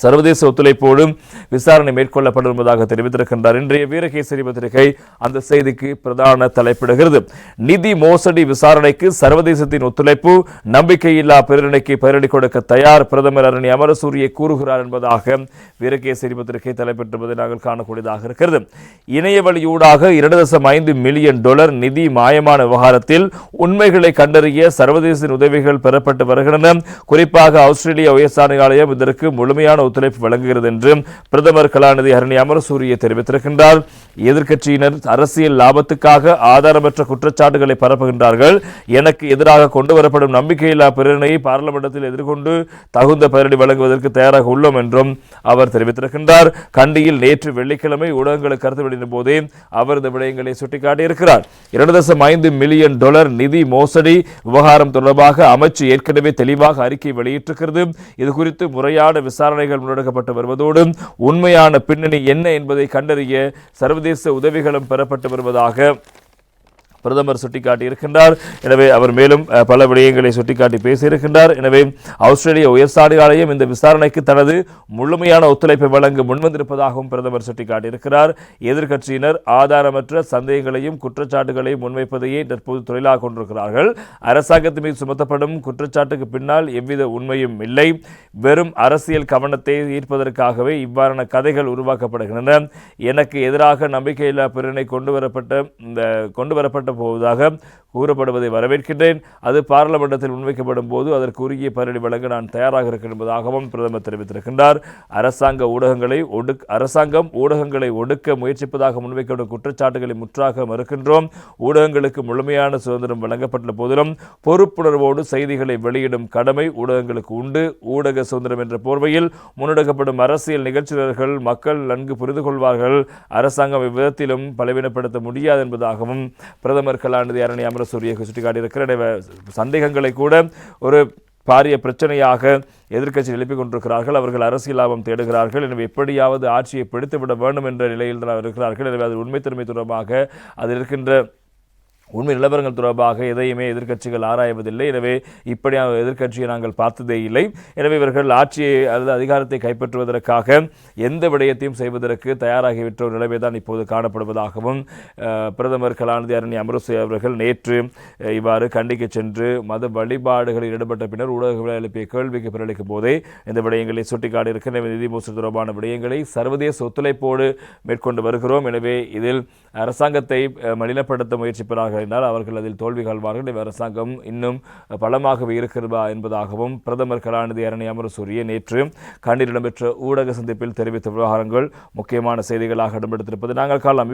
சர்வதேச ஒத்துழைப்போடும் விசாரணை மேற்கொள்ளப்பட்டிருப்பதாக தெரிவித்திருக்கின்றார். இன்றைய வீரகேசரி பத்திரிகை அந்த செய்திக்கு பிரதான தலைப்பிடுகிறது. நிதி மோசடி விசாரணைக்கு சர்வதேசத்தின் ஒத்துழைப்பு, நம்பிக்கையில்லா பிரேரணைக்கு பதிலடி கொடுக்க தயார், பிரதமர் அரணி அமரசூரிய கூறுகிறார் என்பதாக வீரகேசரி பத்திரிகை தலைப்பெற்றுவதை நாங்கள் காணக்கூடியதாக இருக்கிறது. இணைய வழியூடாக 2.5 மில்லியன் டாலர் நிதி மாயமான விவகாரத்தில் உண்மைகளை கண்டறிய சர்வதேச உதவிகள் பெறப்பட்டு வருகின்றன. குறிப்பாக ஆஸ்திரேலிய உயர்ஸ்தானிக ஆலயம் இதற்கு முழுமையான ஒத்துழைப்பு வழங்குகிறது என்று பிரதமர் கலாநிதி ஹரணி அமரசூரிய தெரிவித்திருக்கின்றார். எதிர்க்கட்சியினர் அரசியல் லாபத்துக்காக ஆதாரமற்ற குற்றச்சாட்டுகளை பரப்புகின்றார்கள். எனக்கு எதிராக கொண்டு வரப்படும் நம்பிக்கையில்லா பிரேரணையை பார்லிமெண்டத்தில் எதிர்கொண்டு தகுந்த பதிலடி வழங்குவதற்கு தயாராக உள்ளோம் என்றும் அவர் தெரிவித்திருக்கின்றார். கண்டியில் நேற்று வெள்ளிக்கிழமை ஊடகங்களுக்கு கருத்து வெளியிட்ட போதே அவர் இந்த விடயங்களை சுட்டிக்காட்டியிருக்கிறார். 2.5 மில்லியன் டாலர் நிதி மோசடி விவகாரம் தொடர்பாக அமைச்சு ஏற்கனவே தெளிவாக அறிக்கை வெளியிட்டிருக்கிறது. இதுகுறித்து முறையான விசாரணைகள் முன்னெடுக்கப்பட்டு வருவதோடு உண்மையான பின்னணி என்ன என்பதை கண்டறிய சர்வதேச உதவிகளும் பெறப்பட்டு வருவதாக பிரதமர் சுட்டிக்காட்டியிருக்கின்றார். எனவே அவர் மேலும் பல விடயங்களை சுட்டிக்காட்டி பேசியிருக்கின்றார். எனவே ஆஸ்திரேலிய உயர்ஸ்தானிக ஆலயம் இந்த விசாரணைக்கு தனது முழுமையான ஒத்துழைப்பை வழங்க முன்வந்திருப்பதாகவும் பிரதமர் சுட்டிக்காட்டியிருக்கிறார். எதிர்க்கட்சியினர் ஆதாரமற்ற சந்தேகங்களையும் குற்றச்சாட்டுகளையும் முன்வைப்பதையே தற்போது தொழிலாக கொண்டிருக்கிறார்கள். அரசாங்கத்தின் மீது சுமத்தப்படும் குற்றச்சாட்டுக்கு பின்னால் எவ்வித உண்மையும் இல்லை. வெறும் அரசியல் கவனத்தை ஈர்ப்பதற்காகவே இவ்வாறான கதைகள் உருவாக்கப்படுகின்றன. எனக்கு எதிராக நம்பிக்கையில்லா பிரேரணை கொண்டு வரப்பட்ட போவதாக கூறப்படுவதை வரவேற்கின்றேன். அது பார்லிமெண்டத்தில் முன்வைக்கப்படும் போது அதற்கு உரிய பதிலடி வழங்க நான் தயாராக இருக்கிறேன் என்பதாகவும் பிரதமர் தெரிவித்திருக்கின்றார். அரசாங்கம் ஊடகங்களை ஒடுக்க முயற்சிப்பதாக முன்வைக்கப்படும் குற்றச்சாட்டுகளை முற்றாக மறுக்கின்றோம். ஊடகங்களுக்கு முழுமையான சுதந்திரம் வழங்கப்பட்ட போதிலும் பொறுப்புணர்வோடு செய்திகளை வெளியிடும் கடமை ஊடகங்களுக்கு உண்டு. ஊடக சுதந்திரம் என்ற போர்வையில் முன்னெடுக்கப்படும் அரசியல் நிகழ்ச்சியாளர்கள் மக்கள் நன்கு புரிந்து கொள்வார்கள். அரசாங்கம் இவ்விதத்திலும் பலவீனப்படுத்த முடியாது என்பதாகவும் பிரதமர் கலாநிதி அரணி அமரசூரிய சுட்டிக்காட்டியிருக்கிற சந்தேகங்களை கூட ஒரு பாரிய பிரச்சனையாக எதிர்க்கட்சி எழுப்பிக் கொண்டிருக்கிறார்கள். அவர்கள் அரசியல் லாபம் தேடுகிறார்கள். எனவே எப்படியாவது ஆட்சியை பிடித்துவிட வேண்டும் என்ற நிலையில் தான் இருக்கிறார்கள். எனவே அது உண்மைத்தன்மை தொடர்பாக அதில் இருக்கின்ற உண்மை நிலவரங்கள் தொடர்பாக எதையுமே எதிர்க்கட்சிகள் ஆராய்வதில்லை. எனவே இப்படியான எதிர்க்கட்சியை நாங்கள் பார்த்ததே இல்லை. எனவே இவர்கள் ஆட்சியை அல்லது அதிகாரத்தை கைப்பற்றுவதற்காக எந்த விடயத்தையும் செய்வதற்கு தயாராகிவிட்ட ஒரு நிலைமை தான் இப்போது காணப்படுவதாகவும் பிரதமர் கலாநிதி அரணி அமரசூரிய அவர்கள் நேற்று இவ்வாறு கண்டிக்கு சென்று மத வழிபாடுகளில் ஈடுபட்ட பின்னர் ஊடகங்களை எழுப்பிய கேள்விக்கு பதிலளிக்கும் போதே இந்த விடயங்களை சுட்டிக்காட்டியிருக்கிற நிதி மோசடி தொடர்பான விடயங்களை சர்வதேச ஒத்துழைப்போடு மேற்கொண்டு வருகிறோம். எனவே இதில் அரசாங்கத்தை மலினப்படுத்த முயற்சிப்பதாக என்றால் அவர்கள் அதில் தோல்வி காண்பார்கள். அரசாங்கம் இன்னும் பலமாகவே இருக்கிறதா என்பதாகவும் பிரதமர் கலாநிதி அரணி அமரசூரிய நேற்று கண்டியில் இடம்பெற்ற ஊடக சந்திப்பில் தெரிவித்த விவகாரங்கள் முக்கியமான செய்திகளாக இடம்பெற்றிருப்பது நாங்கள் காணலாம்.